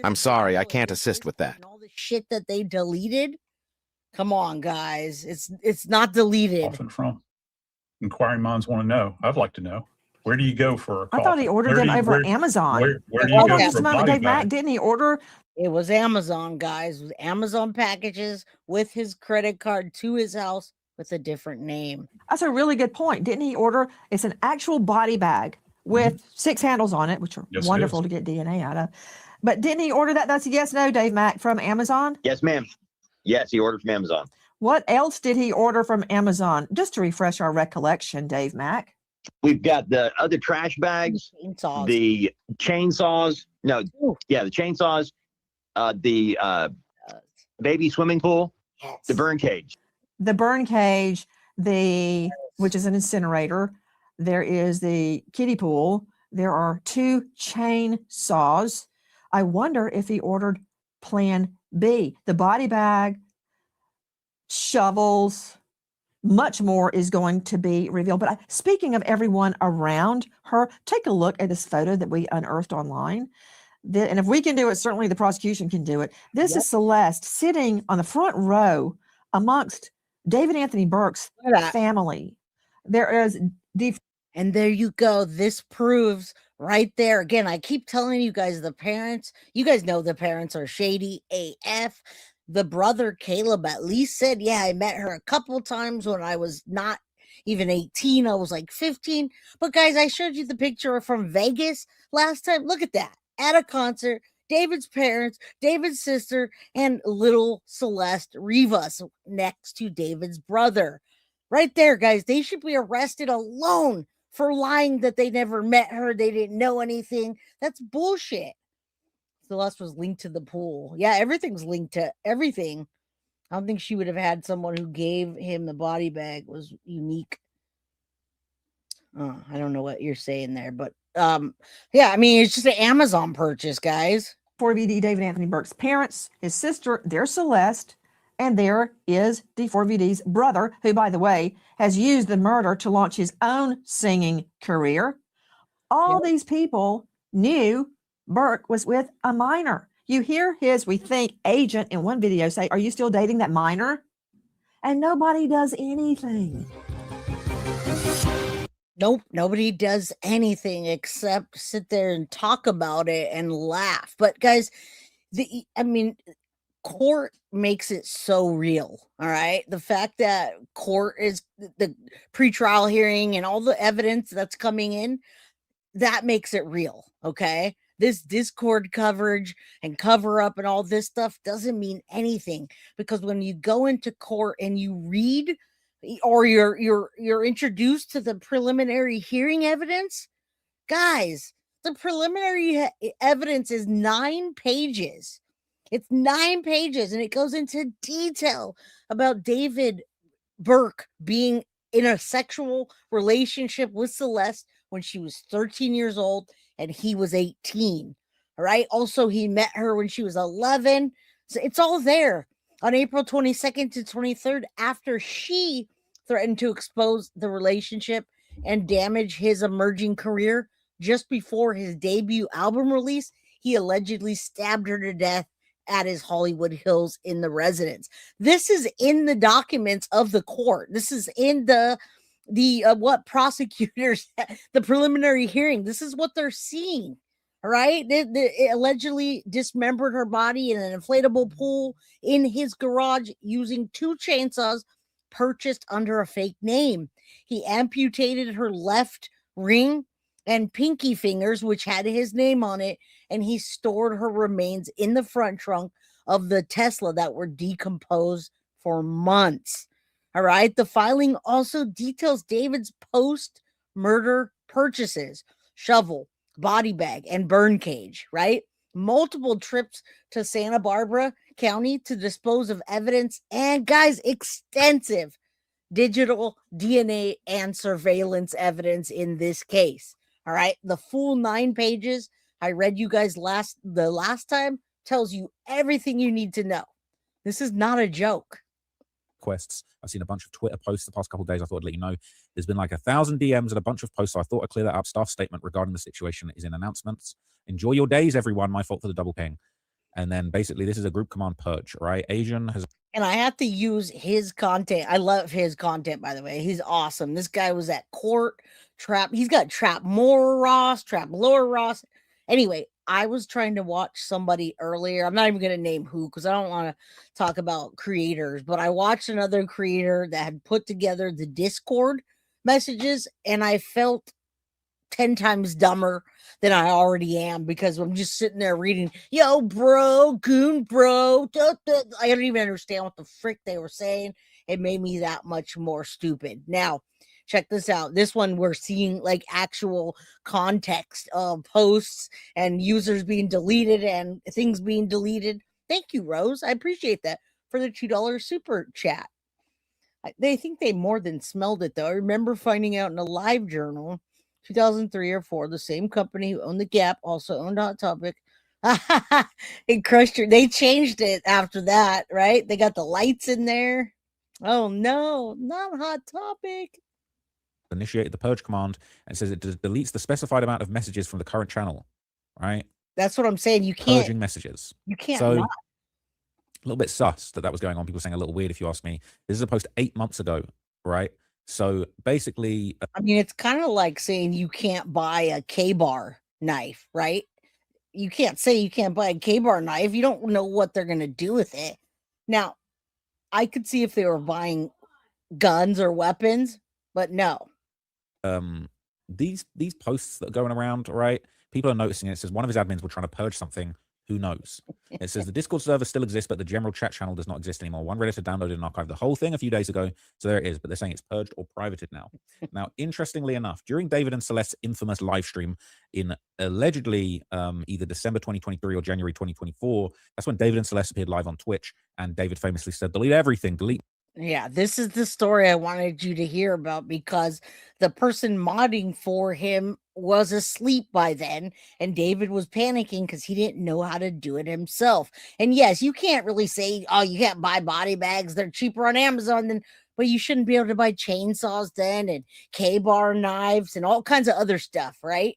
I'm sorry, I can't assist with that. And all the shit that they deleted. Come on, guys. It's not deleted. Coffin from? Inquiring minds want to know. I'd like to know. Where do you go for a coffin? I thought he ordered them over Amazon. Where do you go Just for a a moment, body Dave Mack, bag? didn't he order? It was Amazon, guys. It was Amazon packages with his credit card to his house with a different name. That's a really good point. Didn't he order? It's an actual body bag with 6 handles on it, which are wonderful to get DNA out of. But didn't he order that? That's a yes, no, Dave Mack, from Amazon? Yes, ma'am. Yes, he ordered from Amazon. What else did he order from Amazon? Just to refresh our recollection, Dave Mack. We've got the other trash bags, the chainsaws. No, yeah, the chainsaws, the baby swimming pool, the burn cage. The burn cage, which is an incinerator. There is the kiddie pool. There are 2 chainsaws. I wonder if he ordered Plan B. The body bag, shovels, much more is going to be revealed. But speaking of everyone around her, take a look at this photo that we unearthed online. And if we can do it, certainly the prosecution can do it. This is Celeste sitting on the front row amongst David Anthony Burke's family. There is and there you go. This proves right there. Again, I keep telling you guys, the parents, you guys know the parents are shady AF. The brother, Caleb, at least said, yeah, I met her a couple times when I was not even 18. I was like 15. But guys, I showed you the picture from Vegas last time. Look at that. At a concert, David's parents, David's sister, and little Celeste Rivas next to David's brother. Right there, guys. They should be arrested alone for lying that they never met her. They didn't know anything. That's bullshit. Celeste was linked to the pool. Yeah, everything's linked to everything. I don't think she would have had someone who gave him the body bag was unique. I don't know what you're saying there, but yeah, I mean, it's just an Amazon purchase, guys. D4vd, David Anthony Burke's parents, his sister, there's Celeste, and there is D4vd's brother, who, by the way, has used the murder to launch his own singing career. All these people knew Burke was with a minor. You hear his, we think, agent in one video say, "Are you still dating that minor?" And nobody does anything. Nope, nobody does anything except sit there and talk about it and laugh. But guys, court makes it so real. All right. The fact that court is the pretrial hearing and all the evidence that's coming in, that makes it real. Okay. This Discord coverage and cover up and all this stuff doesn't mean anything, because when you go into court and you read or you're introduced to the preliminary hearing evidence, guys, the preliminary evidence is 9 pages. It's 9 pages, and it goes into detail about David Burke being in a sexual relationship with Celeste when she was 13 years old and he was 18. All right. Also, he met her when she was 11. So it's all there. On April 22nd to 23rd, after she threatened to expose the relationship and damage his emerging career just before his debut album release, he allegedly stabbed her to death at his Hollywood Hills in the residence. This is in the documents of the court. This is in the what prosecutors, the preliminary hearing. This is what they're seeing. All right. They allegedly dismembered her body in an inflatable pool in his garage using 2 chainsaws purchased under a fake name. He amputated her left ring and pinky fingers, which had his name on it, and he stored her remains in the front trunk of the Tesla that were decomposed for months. All right. The filing also details David's post-murder purchases: shovel, body bag, and burn cage, right? Multiple trips to Santa Barbara County to dispose of evidence, and guys, extensive digital DNA and surveillance evidence in this case. All right. The full 9 pages I read you guys the last time tells you everything you need to know. This is not a joke. Requests. I've seen a bunch of Twitter posts the past couple of days. I thought I'd let you know. There's been like 1,000 DMs and a bunch of posts. So I thought I'd clear that up. Staff statement regarding the situation is in announcements. Enjoy your days, everyone. My fault for the double ping. And then basically this is a group command purge, right? Asian has. And I have to use his content. I love his content, by the way. He's awesome. This guy was at court, trap. He's got trap more Ross, trap lower Ross. Anyway, I was trying to watch somebody earlier. I'm not even going to name who because I don't want to talk about creators, but I watched another creator that had put together the Discord messages, and I felt 10 times dumber than I already am because I'm just sitting there reading, yo, bro, goon, bro. I don't even understand what the frick they were saying. It made me that much more stupid. Now, check this out. This one, we're seeing like actual context of posts and users being deleted and things being deleted. Thank you, Rose. I appreciate that for the $2 super chat. They think they more than smelled it, though. I remember finding out in a live journal 2003 or 4, the same company who owned the Gap also owned Hot Topic. It crushed her. They changed it after that, right? They got the lights in there. Oh no, not Hot Topic. Initiated the purge command and says it deletes the specified amount of messages from the current channel, right? That's what I'm saying. You can't purging messages. You can't. So not. A little bit sus that was going on. People saying a little weird, if you ask me. This is a post 8 months ago, right? So basically, I mean, it's kind of like saying you can't buy a K-bar knife, right? You can't say you can't buy a K-bar knife. You don't know what they're going to do with it. Now, I could see if they were buying guns or weapons, but no. These posts that are going around, right? People are noticing it. It says one of his admins were trying to purge something. Who knows? It says the Discord server still exists, but the general chat channel does not exist anymore. One Redditor downloaded and archived the whole thing a few days ago. So there it is, but they're saying it's purged or privated now. Now, interestingly enough, during David and Celeste's infamous live stream in allegedly either December 2023 or January 2024, that's when David and Celeste appeared live on Twitch. And David famously said, delete everything, delete. Yeah, this is the story I wanted you to hear about because the person modding for him was asleep by then, and David was panicking because he didn't know how to do it himself. And yes, you can't really say, oh, you can't buy body bags. They're cheaper on Amazon than, but you shouldn't be able to buy chainsaws then and K-bar knives and all kinds of other stuff, right?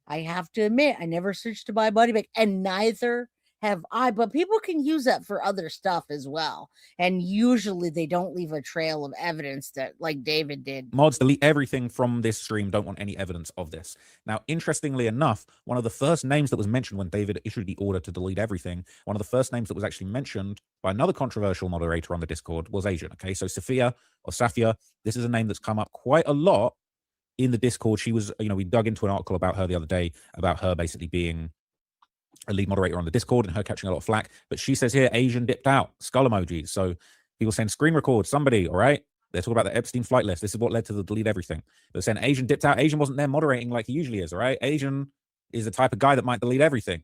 I have to admit, I never searched to buy a body bag, and neither have I, but people can use that for other stuff as well. And usually they don't leave a trail of evidence that like David did. Mods, delete everything from this stream. Don't want any evidence of this. Now, interestingly enough, one of the first names that was mentioned when David issued the order to delete everything, one of the first names that was actually mentioned by another controversial moderator on the Discord was Asian. Okay, so Sophia or Safia, this is a name that's come up quite a lot in the Discord. She was, we dug into an article about her the other day about her basically being a lead moderator on the Discord and her catching a lot of flack. But she says here, Asian dipped out, skull emojis. So people saying screen record somebody, all right? They're talking about the Epstein flight list. This is what led to the delete everything. They're saying Asian dipped out. Asian wasn't there moderating like he usually is, all right? Asian is the type of guy that might delete everything.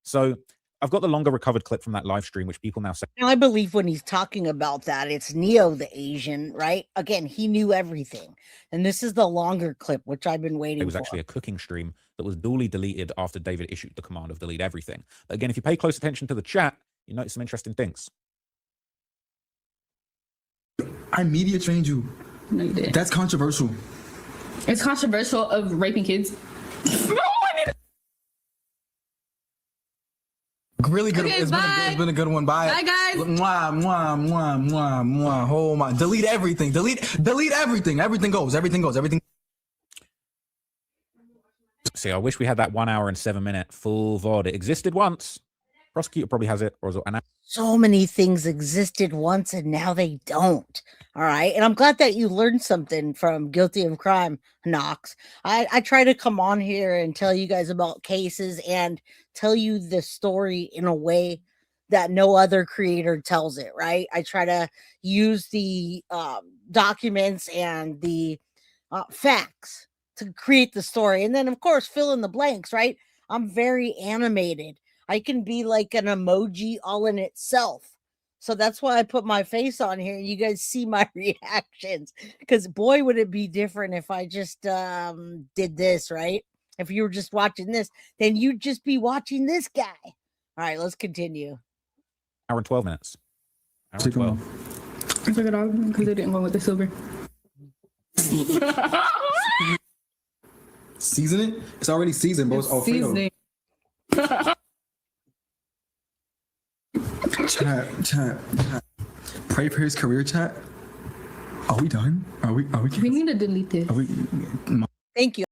So I've got the longer recovered clip from that live stream, which people now say. Now, I believe when he's talking about that, it's Neo the Asian, right? Again, he knew everything. And this is the longer clip, which I've been waiting for. It was actually a cooking stream that was duly deleted after David issued the command of delete everything. But again, if you pay close attention to the chat, you notice some interesting things. I media trained you. No, you didn't. That's controversial. It's controversial of raping kids. Really good. Okay, It's been a good one. Bye. Bye, guys. Mwah, mwah, mwah, mwah, mwah. Oh my. Delete everything. Delete everything. Everything goes. Everything goes. Everything. See, I wish we had that 1 hour and 7 minute full VOD. It existed once. Prosecutor probably has it. Or is it an so many things existed once and now they don't. All right. And I'm glad that you learned something from Guilty of Crime, Knox. I try to come on here and tell you guys about cases and tell you the story in a way that no other creator tells it, right? I try to use the documents and the facts to create the story. And then, of course, fill in the blanks, right? I'm very animated. I can be like an emoji all in itself. So that's why I put my face on here. You guys see my reactions. Because boy, would it be different if I just did this, right? If you were just watching this, then you'd just be watching this guy. All right, let's continue. hour and 12 minutes. Hour and 12. I took it off because it didn't go with the silver. Season it? It's already seasoned, bro. It's Alfredo. Seasoning. Chat. Pray for his career, chat. Are we done? Are we? We need to delete this. Are we? Thank you.